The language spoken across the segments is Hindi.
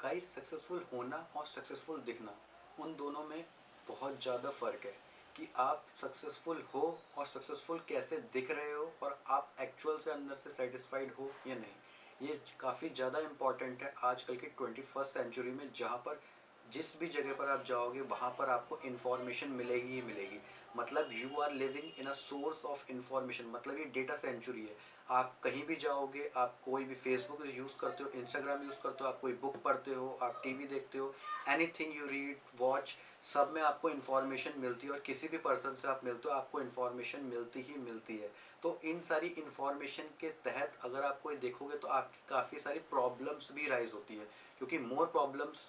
गाइस, सक्सेसफुल होना और सक्सेसफुल दिखना, उन दोनों में बहुत ज़्यादा फ़र्क है कि आप सक्सेसफुल हो और सक्सेसफुल कैसे दिख रहे हो और आप एक्चुअल से अंदर से सेटिस्फाइड हो या नहीं। ये काफ़ी ज़्यादा इम्पॉर्टेंट है आजकल की 21st सेंचुरी में, जहाँ पर जिस भी जगह पर आप जाओगे वहाँ पर आपको इन्फॉर्मेशन मिलेगी ही मिलेगी। मतलब you are living in a source of information, मतलब ये डेटा सेंचुरी है। आप कहीं भी जाओगे, आप कोई भी फेसबुक यूज़ करते हो, इंस्टाग्राम यूज़ करते हो, आप कोई बुक पढ़ते हो, आप टीवी देखते हो, एनीथिंग यू रीड वॉच, सब में आपको इन्फॉर्मेशन मिलती है और किसी भी पर्सन से आप मिलते हो आपको इन्फॉर्मेशन मिलती ही मिलती है। तो इन सारी इन्फॉर्मेशन के तहत अगर आप कोई देखोगे तो आपकी काफ़ी सारी प्रॉब्लम्स भी राइज होती है, क्योंकि मोर प्रॉब्लम्स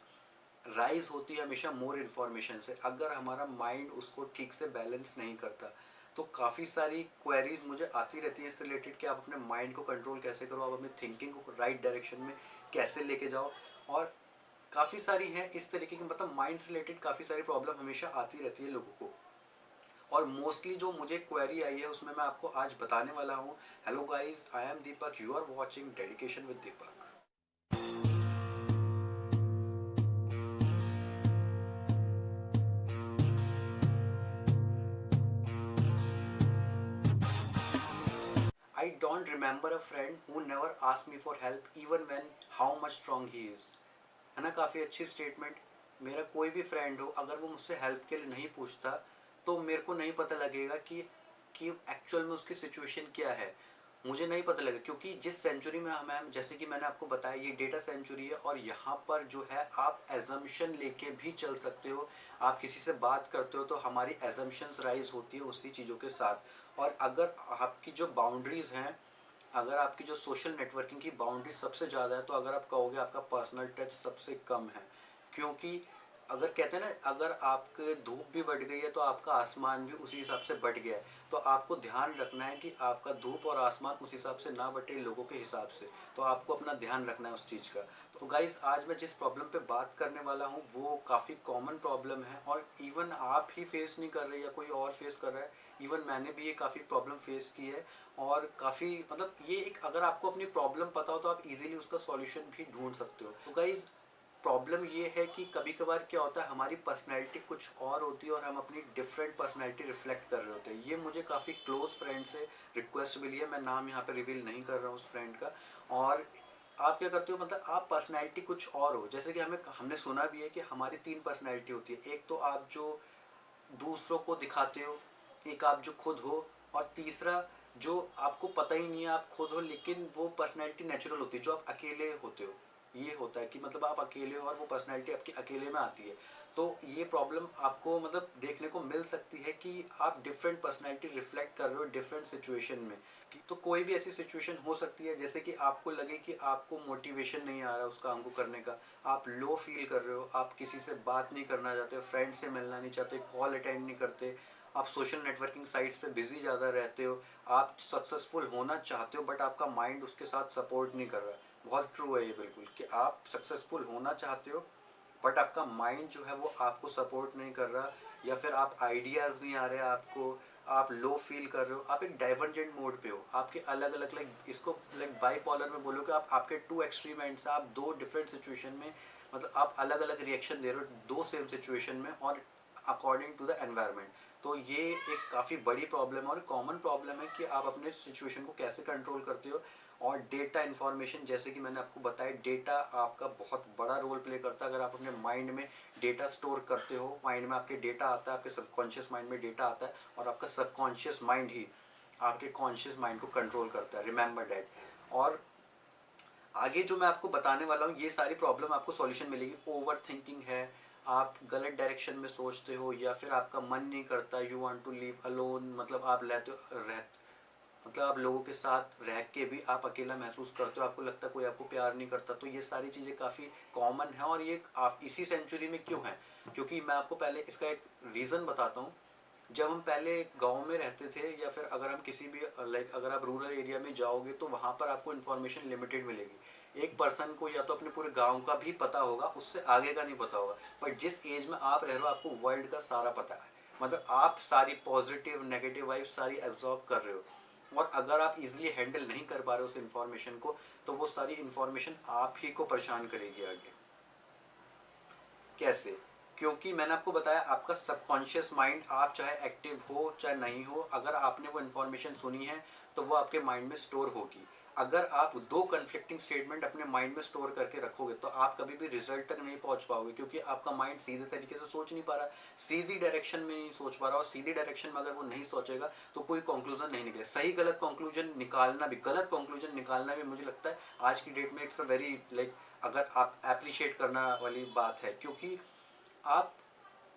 राइज होती है हमेशा मोर इन्फॉर्मेशन से। अगर हमारा माइंड उसको ठीक से बैलेंस नहीं करता तो काफ़ी सारी क्वेरीज मुझे आती रहती है इससे रिलेटेड कि आप अपने माइंड को कंट्रोल कैसे करो, आप अपनी थिंकिंग को राइट डायरेक्शन में कैसे लेके जाओ। और काफ़ी सारी हैं इस तरीके की, मतलब माइंड से रिलेटेड काफ़ी सारी प्रॉब्लम हमेशा आती रहती है लोगों को। और मोस्टली जो मुझे क्वेरी आई है उसमें मैं आपको आज बताने वाला हूँ। Hello guys, I am Deepak, you are watching dedication with Deepak. I don't remember a friend who never asked me for help even when how much strong he is। है ना, काफ़ी अच्छी स्टेटमेंट। मेरा कोई भी फ्रेंड हो, अगर वो मुझसे हेल्प के लिए नहीं पूछता तो मेरे को नहीं पता लगेगा कि एक्चुअल में उसकी सिचुएशन क्या है। मुझे नहीं पता लगेगा, क्योंकि जिस सेंचुरी में हम, जैसे कि मैंने आपको बताया, ये डेटा सेंचुरी है और यहाँ पर जो है आप एजम्पशन लेके भी चल सकते हो। आप किसी से बात करते हो तो हमारी एजम्पशंस राइज होती है उसी चीज़ों के साथ। और अगर आपकी जो बाउंड्रीज़ हैं, अगर आपकी जो सोशल नेटवर्किंग की बाउंड्री सबसे ज़्यादा है, तो अगर आप कहोगे आपका पर्सनल टच सबसे कम है। क्योंकि अगर कहते हैं ना, अगर आपके धूप भी बढ़ गई है तो आपका आसमान भी उसी हिसाब से बढ़ गया है। तो आपको ध्यान रखना है कि आपका धूप और आसमान उस हिसाब से ना बटे लोगों के हिसाब से। तो आपको अपना ध्यान रखना है उस चीज़ का। तो गाइस, आज मैं जिस प्रॉब्लम पे बात करने वाला हूँ वो काफ़ी कॉमन प्रॉब्लम है, और इवन आप ही फेस नहीं कर रहे या कोई और फेस कर रहा है। इवन मैंने भी ये काफ़ी प्रॉब्लम फेस की है। और काफ़ी, मतलब ये एक, अगर आपको अपनी प्रॉब्लम पता हो तो आप इजीली उसका सॉल्यूशन भी ढूंढ सकते हो। तो गाइज, प्रॉब्लम ये है कि कभी कभार क्या होता है, हमारी पर्सनैलिटी कुछ और होती है और हम अपनी डिफरेंट पर्सनैलिटी रिफ्लेक्ट कर रहे होते हैं। ये मुझे काफ़ी क्लोज फ्रेंड से रिक्वेस्ट मिली है, मैं नाम यहाँ पे रिवील नहीं कर रहा हूँ उस फ्रेंड का। और आप क्या करते हो, मतलब आप पर्सनैलिटी कुछ और हो। जैसे कि हमने सुना भी है कि हमारी 3 पर्सनैलिटी होती है। एक तो आप जो दूसरों को दिखाते हो, एक आप जो खुद हो, और तीसरा जो आपको पता ही नहीं है आप खुद हो, लेकिन वो पर्सनैलिटी नेचुरल होती है जो आप अकेले होते हो। ये होता है कि मतलब आप अकेले हो और वो पर्सनैलिटी आपकी अकेले में आती है। तो ये प्रॉब्लम आपको मतलब देखने को मिल सकती है कि आप डिफरेंट पर्सनैलिटी रिफ्लेक्ट कर रहे हो डिफरेंट सिचुएशन में। तो कोई भी ऐसी सिचुएशन हो सकती है जैसे कि आपको लगे कि आपको मोटिवेशन नहीं आ रहा उस काम को करने का, आप लो फील कर रहे हो, आप किसी से बात नहीं करना चाहते, फ्रेंड से मिलना नहीं चाहते, कॉल अटेंड नहीं करते, आप सोशल नेटवर्किंग साइट्स पे बिजी ज़्यादा रहते हो, आप सक्सेसफुल होना चाहते हो बट आपका माइंड उसके साथ सपोर्ट नहीं कर रहा है। बहुत ट्रू है ये बिल्कुल, कि आप सक्सेसफुल होना चाहते हो बट आपका माइंड जो है वो आपको सपोर्ट नहीं कर रहा, या फिर आप आइडियाज़ नहीं आ रहे आपको, आप लो फील कर रहे हो, आप एक डाइवर्जेंट मोड पे हो। आपके अलग अलग, लाइक इसको लाइक बाईपोलर में बोलो कि आप आपके 2 एक्सट्रीम एंड्स, आप 2 डिफरेंट सिचुएशन में, मतलब आप अलग अलग रिएक्शन दे रहे हो 2 सेम सिचुएशन में और अकॉर्डिंग टू द एनवायरनमेंट। तो ये एक काफ़ी बड़ी प्रॉब्लम है और कॉमन प्रॉब्लम है कि आप अपने सिचुएशन को कैसे कंट्रोल करते हो। और डेटा इन्फॉर्मेशन, जैसे कि मैंने आपको बताया, डेटा आपका बहुत बड़ा रोल प्ले करता है। अगर आप अपने माइंड में डेटा स्टोर करते हो, माइंड में आपके डेटा आता है, आपके सबकॉन्शियस माइंड में डेटा आता है, और आपका सबकॉन्शियस माइंड ही आपके कॉन्शियस माइंड को कंट्रोल करता है, रिमेंबर डैट। और आगे जो मैं आपको बताने वाला हूँ, ये सारी प्रॉब्लम आपको सॉल्यूशन मिलेगी। ओवर थिंकिंग है, आप गलत डायरेक्शन में सोचते हो, या फिर आपका मन नहीं करता, you want to live alone, मतलब आप मतलब आप लोगों के साथ रह के भी आप अकेला महसूस करते हो, आपको लगता है कोई आपको प्यार नहीं करता। तो ये सारी चीज़ें काफ़ी कॉमन है, और ये आप इसी सेंचुरी में क्यों है, क्योंकि मैं आपको पहले इसका एक रीज़न बताता हूँ। जब हम पहले गांव में रहते थे, या फिर अगर हम किसी भी, लाइक अगर आप रूरल एरिया में जाओगे तो वहाँ पर आपको इन्फॉर्मेशन लिमिटेड मिलेगी। एक पर्सन को या तो अपने पूरे गांव का भी पता होगा, उससे आगे का नहीं पता होगा। बट जिस एज में आप रह रहे हो आपको वर्ल्ड का सारा पता है, मतलब आप सारी पॉजिटिव नेगेटिव वाइब सारी एब्जॉर्ब कर रहे हो। और अगर आप इजीली हैंडल नहीं कर पा रहे हो उस इन्फॉर्मेशन को, तो वो सारी इन्फॉर्मेशन आप ही को परेशान करेगी आगे। कैसे? क्योंकि मैंने आपको बताया आपका सबकॉन्शियस माइंड, आप चाहे एक्टिव हो चाहे नहीं हो, अगर आपने वो इन्फॉर्मेशन सुनी है तो वो आपके माइंड में स्टोर होगी। अगर आप दो कन्फ्लिक्टिंग स्टेटमेंट अपने माइंड में स्टोर करके रखोगे तो आप कभी भी रिजल्ट तक नहीं पहुंच पाओगे, क्योंकि आपका माइंड सीधे तरीके से सोच नहीं पा रहा, सीधी डायरेक्शन में नहीं सोच पा रहा, और सीधी डायरेक्शन में अगर वो नहीं सोचेगा तो कोई कंक्लूजन नहीं निकले। सही गलत कंक्लूजन निकालना भी, गलत कंक्लूजन निकालना भी मुझे लगता है आज की डेट में इट्स अ वेरी लाइक, अगर आप अप्रिशिएट करना वाली बात है, क्योंकि आप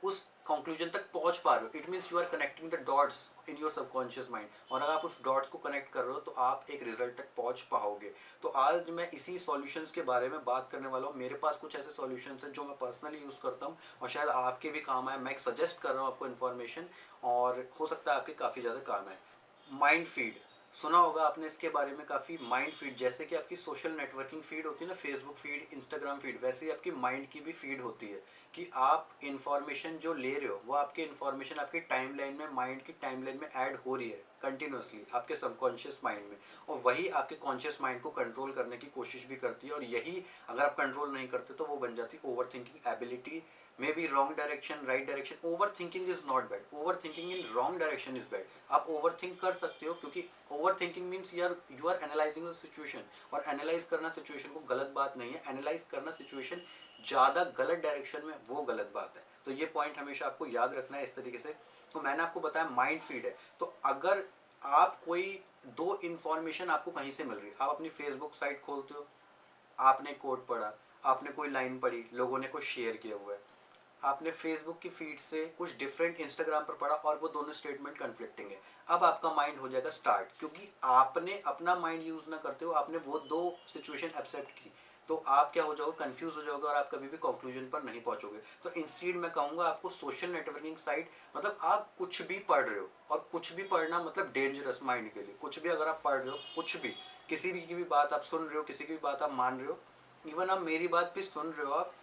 उस कंक्लूजन तक पहुंच पा रहे हो। It means you are connecting the dots in your subconscious mind, और अगर आप उस डॉट्स को कनेक्ट कर रहे हो तो आप एक रिजल्ट तक पहुंच पाओगे। तो आज मैं इसी सॉल्यूशंस के बारे में बात करने वाला हूँ। मेरे पास कुछ ऐसे सॉल्यूशंस हैं जो मैं पर्सनली यूज़ करता हूँ और शायद आपके भी काम आए। मैं एक सजेस्ट कर रहा हूँ आपको इन्फॉर्मेशन, और हो सकता है आपके काफ़ी ज़्यादा काम आए। माइंड फीड, सुना होगा आपने इसके बारे में काफ़ी। माइंड फीड, जैसे कि आपकी सोशल नेटवर्किंग फीड होती है ना, फेसबुक फीड, इंस्टाग्राम फीड, वैसे ही आपकी माइंड की भी फीड होती है कि आप इन्फॉर्मेशन जो ले रहे हो वो आपकी इन्फॉर्मेशन आपकी टाइमलाइन में, माइंड की टाइमलाइन में ऐड हो रही है कंटिन्यूसली आपके सबकॉन्शियस माइंड में, और वही आपके कॉन्शियस माइंड को कंट्रोल करने की कोशिश भी करती है। और यही अगर आप कंट्रोल नहीं करते तो वो बन जाती है over thinking ability. May be wrong direction, right direction, over thinking is not bad, over thinking in wrong direction is bad. आप ओवर थिंक कर सकते हो, क्योंकि over thinking means you are analysing the situation, और एनालाइज करना सिचुएशन को गलत बात नहीं है। एनालाइज करना सिचुएशन ज़्यादा गलत डायरेक्शन में, वो गलत बात है। तो ये पॉइंट हमेशा आपको याद रखना है इस तरीके से। तो मैंने आपको बताया माइंड फीड है। तो अगर आप कोई दो इन्फॉर्मेशन आपको कहीं से मिल रही है, आप अपनी फेसबुक साइट खोलते हो, आपने कोट पढ़ा, आपने कोई लाइन पढ़ी, लोगों ने कुछ शेयर किया हुआ है, आपने फेसबुक की फीड से कुछ डिफरेंट इंस्टाग्राम पर पढ़ा और वो दोनों स्टेटमेंट कन्फ्लिक्टिंग है। अब आपका माइंड हो जाएगा स्टार्ट, क्योंकि आपने अपना माइंड यूज ना करते हो, आपने वो दो सिचुएशन एक्सेप्ट की, तो आप क्या हो जाओगे, कंफ्यूज हो जाओगे, और आप कभी भी कंक्लूजन पर नहीं पहुंचोगे। तो इंस्टीड मैं कहूंगा आपको सोशल नेटवर्किंग साइट, मतलब आप कुछ भी पढ़ रहे हो, और कुछ भी पढ़ना मतलब डेंजरस माइंड के लिए। कुछ भी अगर आप पढ़ रहे हो, कुछ भी, किसी भी की भी बात आप सुन रहे हो, किसी की भी बात आप मान रहे हो, इवन आप मेरी बात भी सुन रहे हो, आप,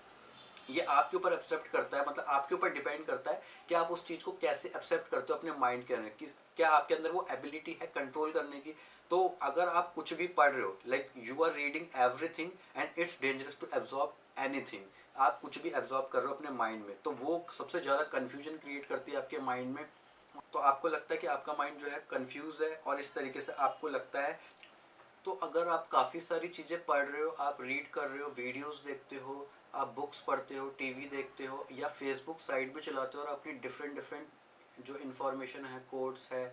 ये आपके ऊपर एक्सेप्ट करता है, मतलब आपके ऊपर डिपेंड करता है कि आप उस चीज़ को कैसे एक्सेप्ट करते हो अपने माइंड के अंदर, कि क्या आपके अंदर वो एबिलिटी है कंट्रोल करने की। तो अगर आप कुछ भी पढ़ रहे हो, like you are reading everything and it's dangerous to absorb anything, आप कुछ भी एब्जॉर्ब कर रहे हो अपने माइंड में, तो वो सबसे ज़्यादा कन्फ्यूजन क्रिएट करती है आपके माइंड में। तो आपको लगता है कि आपका माइंड जो है कन्फ्यूज है, और इस तरीके से आपको लगता है। तो अगर आप काफ़ी सारी चीज़ें पढ़ रहे हो, आप रीड कर रहे हो, वीडियोस देखते हो, आप बुक्स पढ़ते हो, टीवी देखते हो, या फेसबुक साइट भी चलाते हो, और अपनी डिफरेंट डिफरेंट जो इन्फॉर्मेशन है, कोड्स है,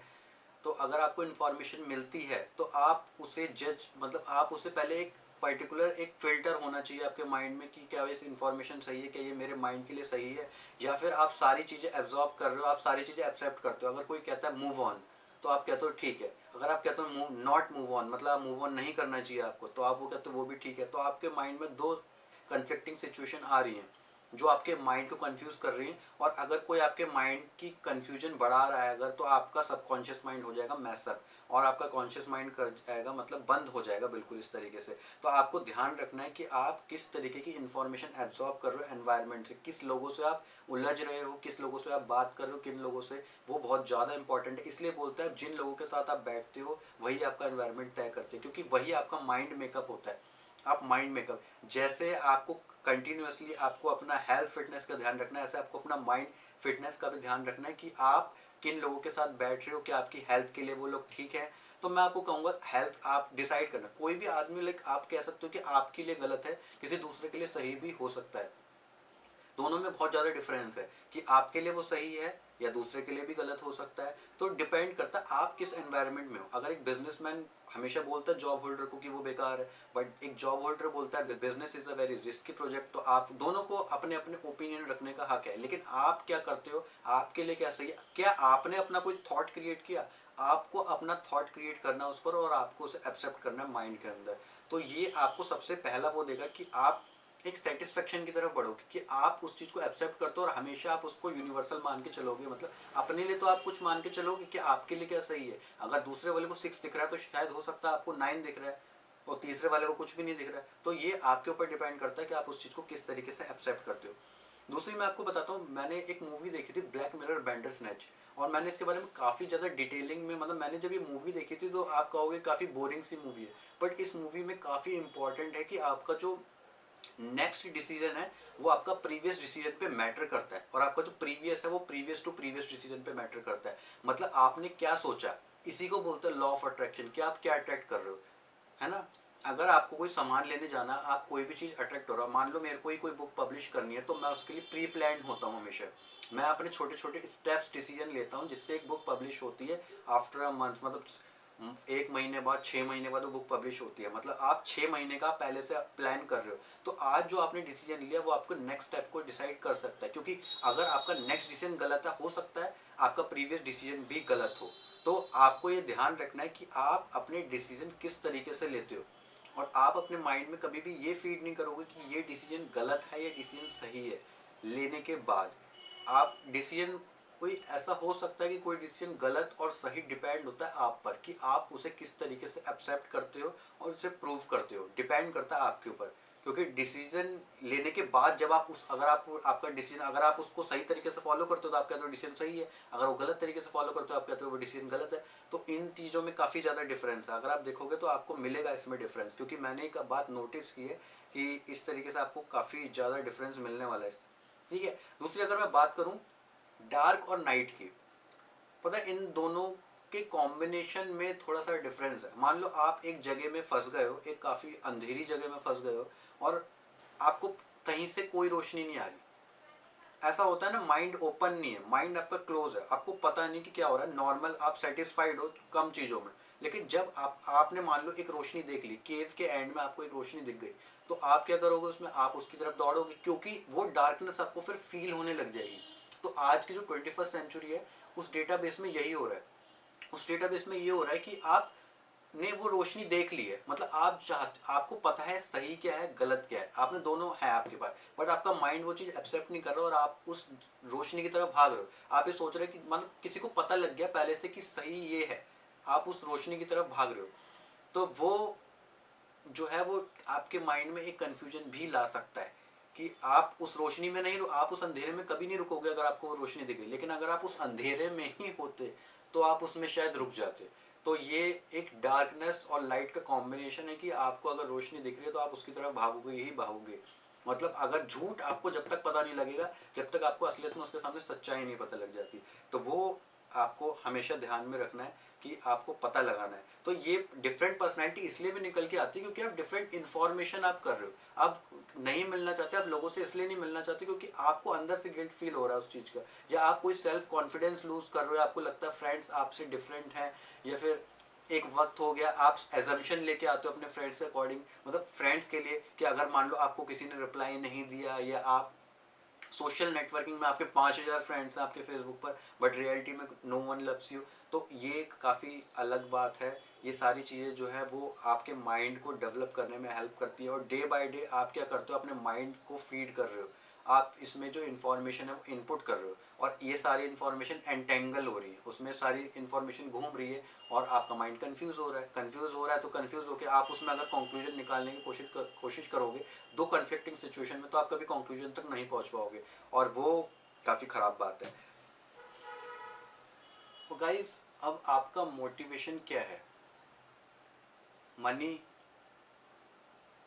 तो अगर आपको इन्फॉर्मेशन मिलती है तो आप उसे जज, मतलब आप उसे पहले एक पर्टिकुलर एक फ़िल्टर होना चाहिए आपके माइंड में कि क्या इस इन्फॉर्मेशन सही है, क्या ये मेरे माइंड के लिए सही है, या फिर आप सारी चीज़ें एब्जॉर्ब कर रहे हो, आप सारी चीज़ें एक्सेप्ट करते हो। अगर कोई कहता है मूव ऑन, तो आप कहते हो ठीक है। अगर आप कहते हो मूव नॉट मूव ऑन, मतलब आप मूव ऑन नहीं करना चाहिए आपको, तो आप वो कहते हो वो भी ठीक है। तो आपके माइंड में दो कन्फ्लिक्टिंग सिचुएशन आ रही हैं जो आपके माइंड को कंफ्यूज कर रही हैं, और अगर कोई आपके माइंड की कंफ्यूजन बढ़ा रहा है अगर, तो आपका सबकॉन्शियस माइंड हो जाएगा मैसअप, और आपका कॉन्शियस माइंड कर जाएगा, मतलब बंद हो जाएगा बिल्कुल इस तरीके से। तो आपको ध्यान रखना है कि आप किस तरीके की इन्फॉर्मेशन एब्जॉर्ब कर रहे हो एनवायरनमेंट से, किस लोगों से आप उलझ रहे हो, किस लोगों से आप बात कर रहे हो, किन लोगों से, वो बहुत ज़्यादा इंपॉर्टेंट है। इसलिए बोलते हैं जिन लोगों के साथ आप बैठते हो वही आपका एनवायरनमेंट तय करते हैं, क्योंकि वही आपका माइंड मेकअप होता है। आप माइंड मेकअप, जैसे आपको कंटिन्यूसली आपको अपना हेल्थ फिटनेस का ध्यान रखना है, ऐसे आपको अपना माइंड फिटनेस का भी ध्यान रखना है कि आप किन लोगों के साथ बैठ रहे हो, कि आपकी हेल्थ के लिए वो लोग ठीक है। तो मैं आपको कहूँगा हेल्थ आप डिसाइड करना। कोई भी आदमी, लाइक आप कह सकते हो कि आपके लिए गलत है, किसी दूसरे के लिए सही भी हो सकता है। दोनों में बहुत ज़्यादा डिफरेंस है कि आपके लिए वो सही है या दूसरे के लिए भी गलत हो सकता है। तो डिपेंड करता है आप किस एनवायरनमेंट में हो। अगर एक बिजनेसमैन हमेशा बोलता है जॉब होल्डर को कि वो बेकार है, बट एक जॉब होल्डर बोलता है business is a very risky project, तो आप दोनों को अपने अपने ओपिनियन रखने का हक है। लेकिन आप क्या करते हो, आपके लिए क्या सही है, क्या आपने अपना कोई थॉट क्रिएट किया? आपको अपना थॉट क्रिएट करना उस पर, और आपको उसे एक्सेप्ट करना माइंड के अंदर। तो ये आपको सबसे पहला वो देगा कि आप एक सेटिस्फेक्शन की तरफ बढ़ोगे, कि आप उस चीज़ को एक्सेप्ट करते हो और हमेशा आप उसको यूनिवर्सल मान के चलोगे। मतलब अपने लिए तो आप कुछ मान के चलोगे कि आपके लिए क्या सही है। अगर दूसरे वाले को 6 दिख रहा है तो शायद हो सकता है आपको 9 दिख रहा है, और तीसरे वाले को कुछ भी नहीं दिख रहा है। तो ये आपके ऊपर डिपेंड करता है कि आप उस चीज़ को किस तरीके से एक्सेप्ट करते हो। दूसरी मैं आपको बताता हूँ, मैंने एक मूवी देखी थी ब्लैक मिरर बैंडरस्नैच, और मैंने इसके बारे में काफ़ी ज़्यादा डिटेलिंग में, मतलब मैंने जब ये मूवी देखी थी तो आप कहोगे काफ़ी बोरिंग सी मूवी है, बट इस मूवी में काफ़ी इंपॉर्टेंट है कि आपका जो नेक्स्ट डिसीजन है वो आपका प्रीवियस डिसीजन पे मैटर करता है, और आपका जो प्रीवियस है वो प्रीवियस टू प्रीवियस डिसीजन पे मैटर करता है। मतलब आपने क्या सोचा, इसी को बोलते हैं लॉ ऑफ अट्रैक्शन, कि आप क्या अट्रैक्ट कर रहे हो, है ना। अगर आपको कोई सामान लेने जाना, आप कोई भी चीज़ अट्रैक्ट हो रहा, मान लो मेरे को ही कोई बुक पब्लिश करनी है, तो मैं उसके लिए प्री प्लान होता हूँ हमेशा। मैं अपने छोटे छोटे स्टेप्स डिसीजन लेता हूँ जिससे एक बुक पब्लिश होती है आफ्टर अ मंथ, मतलब 1 महीने बाद, 6 महीने बाद वो बुक पब्लिश होती है। मतलब आप 6 महीने का पहले से प्लान कर रहे हो, तो आज जो आपने डिसीजन लिया वो आपको नेक्स्ट स्टेप को डिसाइड कर सकता है, क्योंकि अगर आपका नेक्स्ट डिसीजन गलत है, हो सकता है आपका प्रीवियस डिसीजन भी गलत हो। तो आपको ये ध्यान रखना है कि आप अपने डिसीजन किस तरीके से लेते हो, और आप अपने माइंड में कभी भी ये फीड नहीं करोगे कि ये डिसीजन गलत है या डिसीजन सही है। लेने के बाद आप डिसीजन, कोई ऐसा हो सकता है कि कोई डिसीजन गलत और सही डिपेंड होता है आप पर, कि आप उसे किस तरीके से एक्सेप्ट करते हो और उसे प्रूव करते हो, डिपेंड करता है आपके ऊपर। क्योंकि डिसीजन लेने के बाद जब आप उस, अगर आप आपका डिसीजन, अगर आप उसको सही तरीके से फॉलो करते हो तो आप कहते हो डिसीजन सही है, अगर वो गलत तरीके से फॉलो करते हो आप कहते हो वो डिसीजन गलत है। तो इन चीज़ों में काफ़ी ज़्यादा डिफरेंस है, अगर आप देखोगे तो आपको मिलेगा इसमें डिफरेंस, क्योंकि मैंने एक बात नोटिस की है कि इस तरीके से आपको काफ़ी ज़्यादा डिफरेंस मिलने वाला है। ठीक है। दूसरी अगर मैं बात करूँ डार्क और नाइट की, पता है इन दोनों के कॉम्बिनेशन में थोड़ा सा डिफरेंस है। मान लो आप एक जगह में फंस गए हो, एक काफ़ी अंधेरी जगह में फंस गए हो, और आपको कहीं से कोई रोशनी नहीं आ रही। ऐसा होता है ना, माइंड ओपन नहीं है, माइंड आपका क्लोज है, आपको पता नहीं कि क्या हो रहा है। नॉर्मल आप सेटिस्फाइड हो कम चीज़ों में, लेकिन जब आपने मान लो एक रोशनी देख ली, केव के एंड में आपको एक रोशनी दिख गई, तो आप क्या करोगे उसमें, आप उसकी तरफ दौड़ोगे, क्योंकि वो डार्कनेस आपको फिर फील होने लग जाएगी। तो आज की जो 21st सेंचुरी है, उस डेटाबेस में यही हो रहा है। उस डेटाबेस में ये हो रहा है कि आप ने वो रोशनी देख ली है, मतलब आप चाहते, आपको पता है सही क्या है गलत क्या है, आपने दोनों है आपके पास, बट आपका माइंड वो चीज़ एक्सेप्ट नहीं कर रहा और आप उस रोशनी की तरफ भाग रहे हो। आप ये सोच रहे हो कि मतलब किसी को पता लग गया पहले से कि सही ये है, आप उस रोशनी की तरफ भाग रहे हो। तो वो जो है वो आपके माइंड में एक कन्फ्यूजन भी ला सकता है कि आप उस रोशनी में नहीं, आप उस अंधेरे में कभी नहीं रुकोगे अगर आपको वो रोशनी दिख गई, लेकिन अगर आप उस अंधेरे में ही होते तो आप उसमें शायद रुक जाते। तो ये एक डार्कनेस और लाइट का कॉम्बिनेशन है कि आपको अगर रोशनी दिख रही है तो आप उसकी तरफ भागोगे ही भागोगे। मतलब अगर झूठ आपको जब तक पता नहीं लगेगा, जब तक आपको असलियत में उसके सामने सच्चाई नहीं पता लग जाती। तो वो आपको हमेशा ध्यान में रखना है कि आपको पता लगाना है। तो ये डिफरेंट पर्सनैलिटी इसलिए भी निकल के आती है क्योंकि आप डिफरेंट इन्फॉर्मेशन आप कर रहे हो। आप नहीं मिलना चाहते, आप लोगों से इसलिए नहीं मिलना चाहते क्योंकि आपको अंदर से गिल्ट फील हो रहा है उस चीज़ का, या आप कोई सेल्फ कॉन्फिडेंस लूज कर रहे हो, आपको लगता है फ्रेंड्स आपसे डिफरेंट हैं, या फिर एक वक्त हो गया आप एजम्पशन लेके आते हो अपने फ्रेंड्स के अकॉर्डिंग, मतलब फ्रेंड्स के लिए, कि अगर मान लो आपको किसी ने रिप्लाई नहीं दिया, या आप सोशल नेटवर्किंग में आपके 5,000 फ्रेंड्स हैं आपके फेसबुक पर, बट रियलिटी में नो वन लव्स यू, तो ये काफ़ी अलग बात है। ये सारी चीज़ें जो है वो आपके माइंड को डेवलप करने में हेल्प करती है, और डे बाय डे आप क्या करते हो, अपने माइंड को फीड कर रहे हो, आप इसमें जो इन्फॉर्मेशन है वो इनपुट कर रहे हो, और ये सारी इन्फॉर्मेशन एंटेंगल हो रही है, उसमें सारी इन्फॉर्मेशन घूम रही है, और आपका माइंड कंफ्यूज हो रहा है। कंफ्यूज हो रहा है तो कंफ्यूज होकर आप उसमें अगर कंक्लूजन निकालने की कोशिश करोगे दो कन्फ्लिक्टिंग सिचुएशन में, तो आप कभी कंक्लूजन तक नहीं पहुंच पाओगे, और वो काफ़ी ख़राब बात है। तो गाइज, अब आपका मोटिवेशन क्या है? मनी,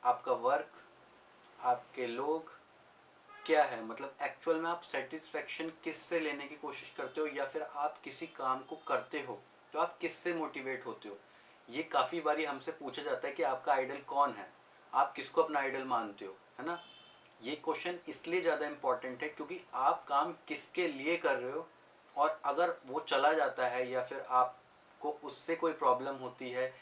आपका वर्क, आपके लोग, क्या है? मतलब एक्चुअल में आप सेटिस्फेक्शन किससे लेने की कोशिश करते हो, या फिर आप किसी काम को करते हो तो आप किससे मोटिवेट होते हो? ये काफ़ी बारी हमसे पूछा जाता है कि आपका आइडल कौन है, आप किसको अपना आइडल मानते हो, है ना। ये क्वेश्चन इसलिए ज़्यादा इम्पॉर्टेंट है क्योंकि आप काम किसके लिए कर रहे हो, और अगर वो चला जाता है या फिर आपको उससे कोई प्रॉब्लम होती है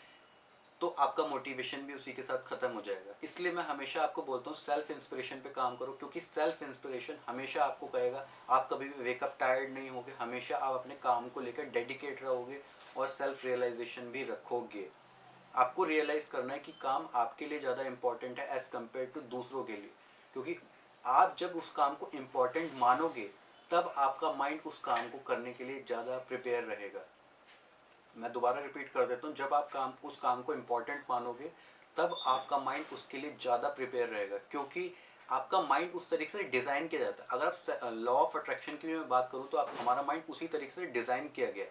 तो आपका मोटिवेशन भी उसी के साथ ख़त्म हो जाएगा। इसलिए मैं हमेशा आपको बोलता हूँ सेल्फ इंस्पिरेशन पे काम करो, क्योंकि सेल्फ इंस्पिरेशन हमेशा आपको कहेगा, आप कभी भी वेकअप टायर्ड नहीं होगे, हमेशा आप अपने काम को लेकर डेडिकेट रहोगे, और सेल्फ रियलाइजेशन भी रखोगे। आपको रियलाइज़ करना है कि काम आपके लिए ज़्यादा इंपॉर्टेंट है एज़ कम्पेयर टू दूसरों के लिए, क्योंकि आप जब उस काम को इम्पॉर्टेंट मानोगे तब आपका माइंड उस काम को करने के लिए ज़्यादा प्रिपेयर रहेगा। मैं दोबारा रिपीट कर देता हूँ, जब आप उस काम को इम्पॉर्टेंट मानोगे तब आपका माइंड उसके लिए ज़्यादा प्रिपेयर रहेगा, क्योंकि आपका माइंड उस तरीके से डिज़ाइन किया जाता है। अगर आप लॉ ऑफ अट्रैक्शन की भी मैं बात करूँ तो आप, हमारा माइंड उसी तरीके से डिज़ाइन किया गया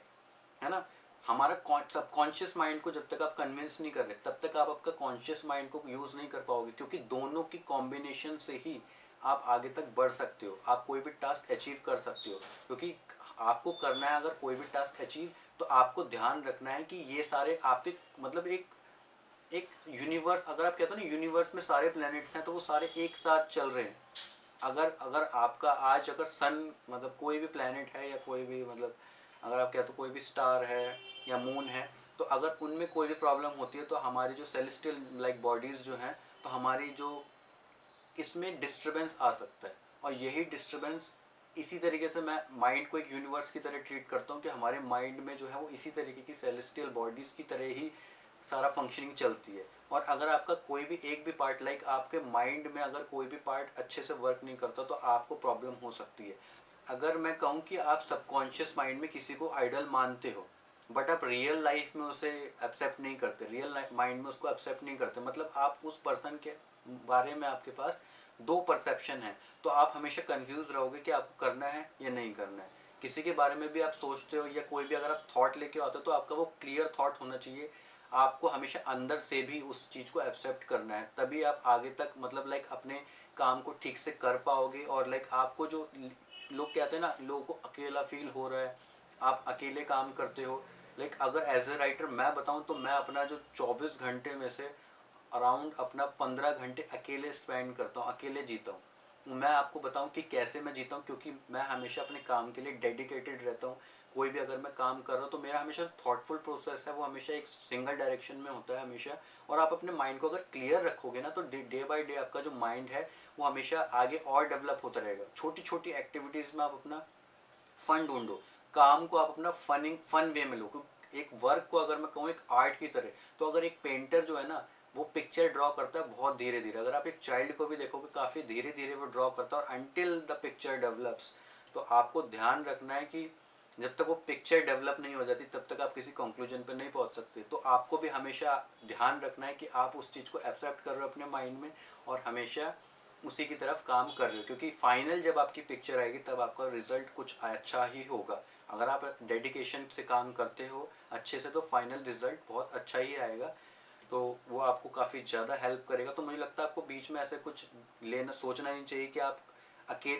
है ना। हमारा सबकॉन्शियस माइंड को जब तक आप कन्विंस नहीं कर रहे तब तक आप आपका कॉन्शियस माइंड को यूज़ नहीं कर पाओगे, क्योंकि दोनों की कॉम्बिनेशन से ही आप आगे तक बढ़ सकते हो, आप कोई भी टास्क अचीव कर सकते हो। क्योंकि आपको करना है अगर कोई भी टास्क अचीव, तो आपको ध्यान रखना है कि ये सारे आपके मतलब एक एक यूनिवर्स, अगर आप कहते हो ना यूनिवर्स में सारे प्लैनेट्स हैं, तो वो सारे एक साथ चल रहे हैं। अगर अगर आपका आज अगर सन मतलब कोई भी प्लैनेट है या कोई भी मतलब अगर आप कहते हो कोई भी स्टार है या मून है, तो अगर उनमें कोई भी प्रॉब्लम होती है तो हमारी जो सेलेस्टियल लाइक बॉडीज़ जो हैं, तो हमारी जो इसमें डिस्टर्बेंस आ सकता है। और यही डिस्टर्बेंस, इसी तरीके से मैं माइंड को एक यूनिवर्स की तरह ट्रीट करता हूँ कि हमारे माइंड में जो है वो इसी तरीके की सेलेस्टियल बॉडीज़ की तरह ही सारा फंक्शनिंग चलती है। और अगर आपका कोई भी एक भी पार्ट लाइक आपके माइंड में अगर कोई भी पार्ट अच्छे से वर्क नहीं करता तो आपको प्रॉब्लम हो सकती है। अगर मैं कहूँ कि आप सबकॉन्शियस माइंड में किसी को आइडल मानते हो, बट आप रियल लाइफ में उसे एक्सेप्ट नहीं करते, रियल माइंड में उसको एक्सेप्ट नहीं करते, मतलब आप उस पर्सन के बारे में आपके पास दो परसेप्शन है, तो आप हमेशा कंफ्यूज रहोगे कि आपको करना है या नहीं करना है। किसी के बारे में भी आप सोचते हो या कोई भी अगर आप थॉट लेके आते हो तो आपका वो क्लियर थॉट होना चाहिए। आपको हमेशा अंदर से भी उस चीज़ को एक्सेप्ट करना है, तभी आप आगे तक मतलब लाइक अपने काम को ठीक से कर पाओगे। और लाइक आपको जो लोग कहते हैं ना, लोगों को अकेला फील हो रहा है, आप अकेले काम करते हो। लाइक अगर एज ए राइटर मैं बताऊं तो मैं अपना जो 24 घंटे में से अराउंड अपना 15 घंटे अकेले स्पेंड करता हूँ, अकेले जीता हूँ। मैं आपको बताऊँ कि कैसे मैं जीता हूँ, क्योंकि मैं हमेशा अपने काम के लिए डेडिकेटेड रहता हूँ। कोई भी अगर मैं काम कर रहा हूँ तो मेरा हमेशा थॉटफुल प्रोसेस है, वो हमेशा एक सिंगल डायरेक्शन में होता है हमेशा। और आप अपने माइंड को अगर क्लियर रखोगे ना, तो डे बाय डे आपका जो माइंड है वो हमेशा आगे और डेवलप होता रहेगा। छोटी छोटी एक्टिविटीज़ में आप अपना फन ढूंढो, काम को आप अपना फन वे में लो। क्योंकि एक वर्क को अगर मैं कहूँ एक आर्ट की तरह, तो अगर एक पेंटर जो है ना वो पिक्चर ड्रॉ करता है बहुत धीरे धीरे, अगर आप एक चाइल्ड को भी देखोगे काफ़ी धीरे धीरे वो ड्रॉ करता है, और अनटिल द पिक्चर डेवलप्स। तो आपको ध्यान रखना है कि जब तक वो पिक्चर डेवलप नहीं हो जाती तब तक आप किसी कंक्लूजन पर नहीं पहुंच सकते। तो आपको भी हमेशा ध्यान रखना है कि आप उस चीज़ को एक्सेप्ट कर रहे हो अपने माइंड में, और हमेशा उसी की तरफ काम कर रहे हो, क्योंकि फाइनल जब आपकी पिक्चर आएगी तब आपका रिजल्ट कुछ अच्छा ही होगा। अगर आप डेडिकेशन से काम करते हो अच्छे से, तो फाइनल रिजल्ट बहुत अच्छा ही आएगा। तो वो आपको काफ़ी ज़्यादा हेल्प करेगा। तो मुझे लगता है आपको बीच में ऐसे कुछ लेना सोचना नहीं चाहिए कि आप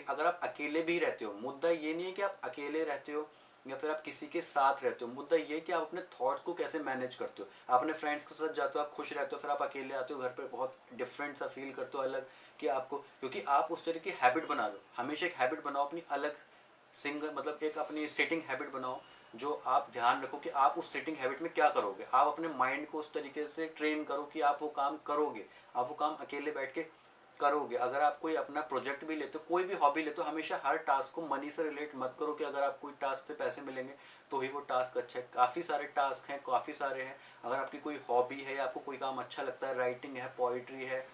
अगर आप अकेले भी रहते हो, मुद्दा ये नहीं है कि आप अकेले रहते हो या फिर आप किसी के साथ रहते हो, मुद्दा ये है कि आप अपने थॉट्स को कैसे मैनेज करते हो। आप अपने फ्रेंड्स के साथ जाते हो, आप खुश रहते हो, फिर आप अकेले आते हो घर पे बहुत डिफरेंट सा फील करते हो, अलग। कि आपको, क्योंकि आप उस तरह की हैबिट बना रहे हो, हमेशा एक हैबिट बनाओ अपनी अलग, सिंगल मतलब एक अपनी सेटिंग हैबिट बनाओ। जो आप ध्यान रखो कि आप उस सेटिंग हैबिट में क्या करोगे, आप अपने माइंड को उस तरीके से ट्रेन करो कि आप वो काम करोगे, आप वो काम अकेले बैठ के करोगे। अगर आप कोई अपना प्रोजेक्ट भी लेते हो, कोई भी हॉबी लेते हो, हमेशा हर टास्क को मनी से रिलेट मत करो कि अगर आप कोई टास्क से पैसे मिलेंगे तो ही वो टास्क अच्छा है। काफ़ी सारे टास्क हैं, काफ़ी सारे हैं। अगर आपकी कोई हॉबी है या आपको कोई काम अच्छा लगता है, राइटिंग है, पोइट्री है,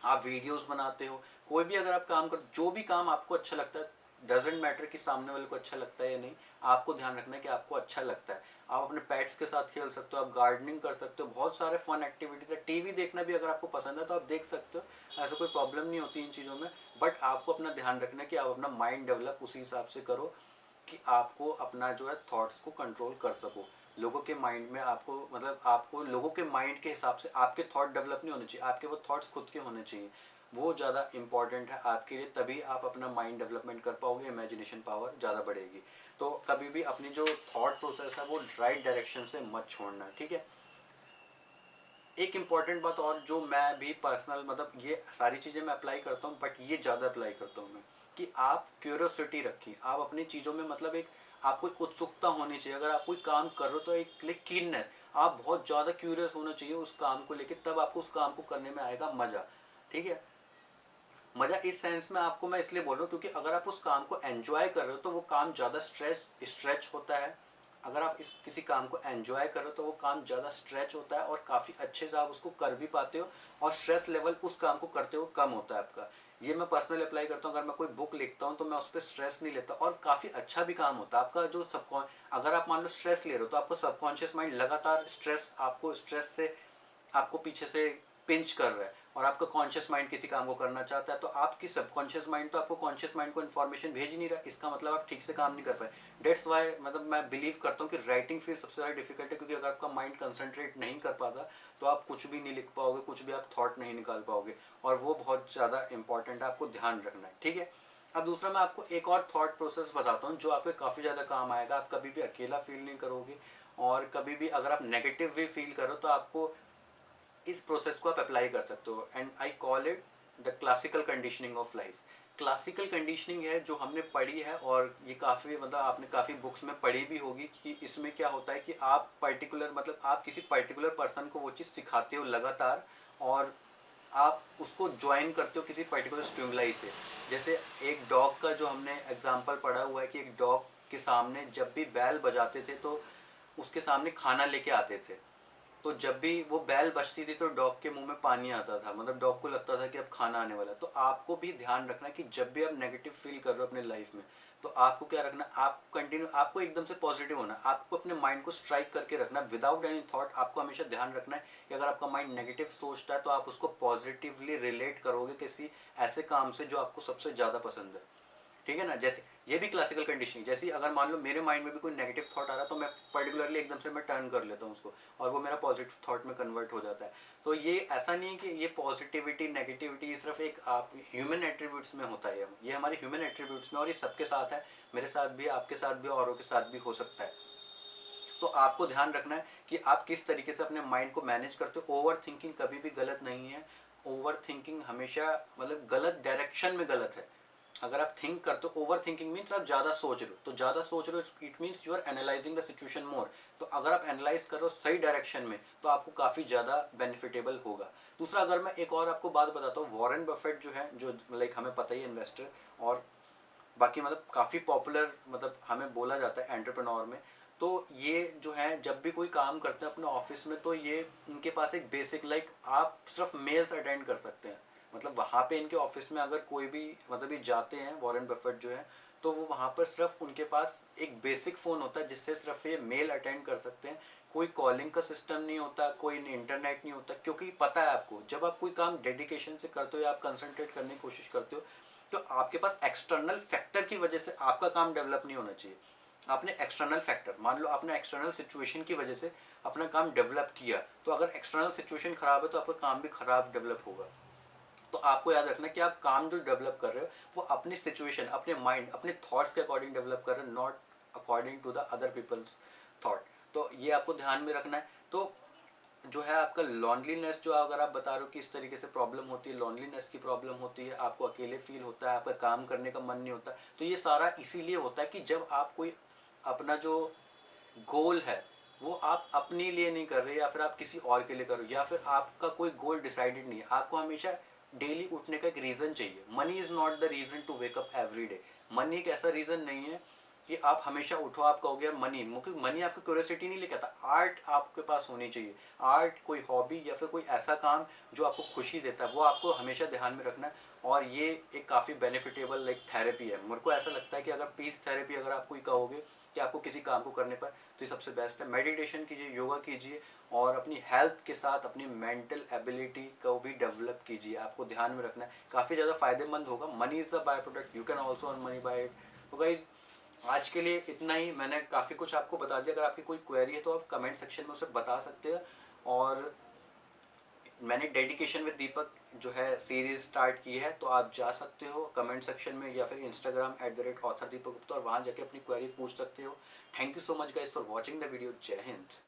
आप वीडियोस बनाते हो, कोई भी अगर आप काम कर, जो भी काम आपको अच्छा लगता है, डजेंट मैटर कि सामने वाले को अच्छा लगता है या नहीं, आपको ध्यान रखना है कि आपको अच्छा लगता है। आप अपने पेट्स के साथ खेल सकते हो, आप गार्डनिंग कर सकते हो, बहुत सारे फन एक्टिविटीज़ है। टीवी देखना भी अगर आपको पसंद है तो आप देख सकते हो, ऐसा कोई प्रॉब्लम नहीं होती इन चीज़ों में। बट आपको अपना ध्यान रखना है कि आप अपना माइंड डेवलप उसी हिसाब से करो कि आपको अपना जो है थॉट्स को कंट्रोल कर सको। लोगों के माइंड में आपको मतलब आपको लोगों के माइंड के हिसाब से आपके थॉट डेवलप नहीं होने चाहिए, आपके वो थॉट्स खुद के होने चाहिए। वो ज़्यादा इंपॉर्टेंट है आपके लिए, तभी आप अपना माइंड डेवलपमेंट कर पाओगे, इमेजिनेशन पावर ज़्यादा बढ़ेगी। तो कभी भी अपनी जो थॉट प्रोसेस है वो राइट डायरेक्शन से मत छोड़ना, ठीक है। एक इम्पॉर्टेंट बात और जो मैं भी पर्सनल मतलब ये सारी चीज़ें मैं अप्लाई करता हूँ, बट ये ज़्यादा अप्लाई करता हूँ मैं, कि आप क्यूरियोसिटी रखिए, आप अपनी चीज़ों में मतलब एक आपको एक उत्सुकता होनी चाहिए। अगर आप कोई काम कर रहे हो तो एक कीननेस, आप बहुत ज़्यादा क्यूरियस होना चाहिए उस काम को लेकर, तब आपको उस काम को करने में आएगा मज़ा, ठीक है। मज़ा इस सेंस में आपको मैं इसलिए बोल रहा हूँ क्योंकि अगर आप उस काम को एंजॉय कर रहे हो तो वो काम ज़्यादा स्ट्रेच होता है। अगर आप इस किसी काम को एंजॉय कर रहे हो तो वो काम ज़्यादा स्ट्रेच होता है और काफ़ी अच्छे से आप उसको कर भी पाते हो, और स्ट्रेस लेवल उस काम को करते हो कम होता है आपका। ये मैं पर्सनली अप्लाई करता हूँ। अगर मैं कोई बुक लिखता हूँ तो मैं उस पर स्ट्रेस नहीं लेता, और काफ़ी अच्छा भी काम होता है आपका। जो अगर आप मान लो स्ट्रेस ले रहे हो तो आपको सबकॉन्शियस माइंड लगातार आपको स्ट्रेस से आपको पीछे से पिंच कर रहा है, और आपका कॉन्शियस माइंड किसी काम को करना चाहता है, तो आपकी सबकॉन्शियस माइंड तो आपको कॉन्शियस माइंड को इन्फॉर्मेशन भेज ही नहीं रहा, इसका मतलब आप ठीक से काम नहीं कर पाए। डेट्स वाई मतलब मैं बिलीव करता हूँ कि राइटिंग फील्ड सबसे ज़्यादा डिफिकल्ट है, क्योंकि अगर आपका माइंड कंसंट्रेट नहीं कर पाता तो आप कुछ भी नहीं लिख पाओगे, कुछ भी आप थॉट नहीं निकाल पाओगे, और वो बहुत ज़्यादा इंपॉर्टेंट है, आपको ध्यान रखना है, ठीक है। अब दूसरा मैं आपको एक और थॉट प्रोसेस बताता हूँ जो आपके काफ़ी ज़्यादा काम आएगा। आप कभी भी अकेला फील नहीं करोगे, और कभी भी अगर आप नेगेटिव भी फील करो तो आपको इस प्रोसेस को आप अप्लाई कर सकते हो, and I call it the classical conditioning of life. Classical conditioning है जो हमने पढ़ी है, और ये काफ़ी मतलब आपने काफ़ी बुक्स में पढ़ी भी होगी कि इसमें क्या होता है कि आप पर्टिकुलर मतलब आप किसी पर्टिकुलर पर्सन को वो चीज़ सिखाते हो लगातार, और आप उसको ज्वाइन करते हो किसी पर्टिकुलर स्टिमुलाई से। जैसे एक डॉग का जो हमने एग्जांपल पढ़ा हुआ है कि एक डॉग के सामने जब भी बैल बजाते थे तो उसके सामने खाना लेके आते थे, तो जब भी वो बैल बजती थी तो डॉग के मुंह में पानी आता था, मतलब डॉग को लगता था कि अब खाना आने वाला है। तो आपको भी ध्यान रखना कि जब भी आप नेगेटिव फील कर रहे हो अपने लाइफ में, तो आपको क्या रखना, आप कंटिन्यू, आपको एकदम से पॉजिटिव होना, आपको अपने माइंड को स्ट्राइक करके रखना विदाउट एनी थॉट। आपको हमेशा ध्यान रखना है कि अगर आपका माइंड नेगेटिव सोचता है तो आप उसको पॉजिटिवली रिलेट करोगे किसी ऐसे काम से जो आपको सबसे ज़्यादा पसंद है, ठीक है ना। जैसे ये भी क्लासिकल कंडीशनिंग, जैसे अगर मान लो मेरे माइंड में भी कोई नेगेटिव थॉट आ रहा है तो मैं पर्टिकुलरली एकदम से मैं टर्न कर लेता हूँ उसको, और वो मेरा पॉजिटिव थॉट में कन्वर्ट हो जाता है। तो ये ऐसा नहीं है कि ये पॉजिटिविटी नेगेटिविटी सिर्फ एक आप ह्यूमन एट्रीब्यूट्स में होता है, ये हमारे ह्यूमन एट्रीब्यूट्स में, और ये सबके साथ है, मेरे साथ भी, आपके साथ भी, औरों के साथ भी हो सकता है। तो आपको ध्यान रखना है कि आप किस तरीके से अपने माइंड को मैनेज करते हो। ओवर थिंकिंग कभी भी गलत नहीं है, ओवर थिंकिंग हमेशा मतलब गलत डायरेक्शन में गलत है। अगर आप थिंक करते हो, ओवर थिंकिंग मीन्स आप ज़्यादा सोच रहे हो, तो ज़्यादा सोच रहे हो it means you are analysing the situation more. तो अगर आप एनालाइज कर रहे हो सही डायरेक्शन में तो आपको काफ़ी ज़्यादा बेनिफिटेबल होगा। दूसरा, अगर मैं एक और आपको बात बताता हूँ, वॉरेन बफेट जो है, जो लाइक हमें पता ही है इन्वेस्टर, और बाकी मतलब काफ़ी पॉपुलर मतलब हमें बोला जाता है एंटरप्रेन्योर में। तो ये जो है जब भी कोई काम करते हैं अपने ऑफिस में, तो ये इनके पास एक बेसिक लाइक आप सिर्फ मेल्स अटेंड कर सकते हैं, मतलब वहाँ पे इनके ऑफिस में अगर कोई भी मतलब ये जाते हैं वॉरेन बफेट जो है, तो वो वहाँ पर सिर्फ उनके पास एक बेसिक फ़ोन होता है जिससे सिर्फ ये मेल अटेंड कर सकते हैं। कोई कॉलिंग का सिस्टम नहीं होता, कोई इंटरनेट नहीं होता, क्योंकि पता है आपको जब आप कोई काम डेडिकेशन से करते हो या आप कंसंट्रेट करने की कोशिश करते हो, तो आपके पास एक्सटर्नल फैक्टर की वजह से आपका काम डेवलप नहीं होना चाहिए। आपने एक्सटर्नल फैक्टर, मान लो आपने एक्सटर्नल सिचुएशन की वजह से अपना काम डेवलप किया, तो अगर एक्सटर्नल सिचुएशन खराब है तो आपका काम भी खराब डेवलप होगा। तो आपको याद रखना कि आप काम जो डेवलप कर रहे हो वो अपनी सिचुएशन, अपने माइंड, अपने थॉट्स के अकॉर्डिंग डेवलप कर रहे हो, not according to the other people's thought. तो ये आपको ध्यान में रखना है। तो जो है आपका लॉनलीनेस, जो अगर आप बता रहे हो कि इस तरीके से प्रॉब्लम होती है, लॉनलीनेस की प्रॉब्लम होती है, आपको अकेले फील होता है, आपका काम करने का मन नहीं होता, तो ये सारा इसीलिए होता है कि जब आप कोई अपना जो गोल है वो आप अपने लिए नहीं कर रहे, या फिर आप किसी और के लिए कर रहे हो, या फिर आपका कोई गोल डिसाइडेड नहीं है। आपको हमेशा डेली उठने का एक रीज़न चाहिए। Money is not the reason to wake up every day. Money एक ऐसा रीज़न नहीं है कि आप हमेशा उठो, आप कहोगे यार मनी, क्योंकि मनी आपकी क्यूरियोसिटी नहीं लेके आता। आर्ट आपके पास होनी चाहिए, आर्ट, कोई हॉबी या फिर कोई ऐसा काम जो आपको खुशी देता है, वो आपको हमेशा ध्यान में रखना है। और ये एक काफ़ी बेनिफिटेबल लाइक थेरेपी है। मेरे को ऐसा लगता है कि अगर पीस थेरेपी अगर आप कोई कहोगे कि आपको किसी काम को करने पर, तो ये सबसे बेस्ट है। मेडिटेशन कीजिए, योगा कीजिए, और अपनी हेल्थ के साथ अपनी मेंटल एबिलिटी को भी डेवलप कीजिए। आपको ध्यान में रखना है, काफ़ी ज़्यादा फायदेमंद होगा। Money is the by product, you can also earn money by it. तो गाइज आज के लिए इतना ही, मैंने काफ़ी कुछ आपको बता दिया। अगर आपकी कोई क्वेरी है तो आप कमेंट सेक्शन में उसे बता सकते हैं। और मैंने डेडिकेशन विद दीपक जो है सीरीज स्टार्ट की है, तो आप जा सकते हो कमेंट सेक्शन में या फिर इंस्टाग्राम @author दीपक गुप्ता, और वहाँ जाके अपनी क्वेरी पूछ सकते हो। Thank you so much guys for watching the video. जय हिंद।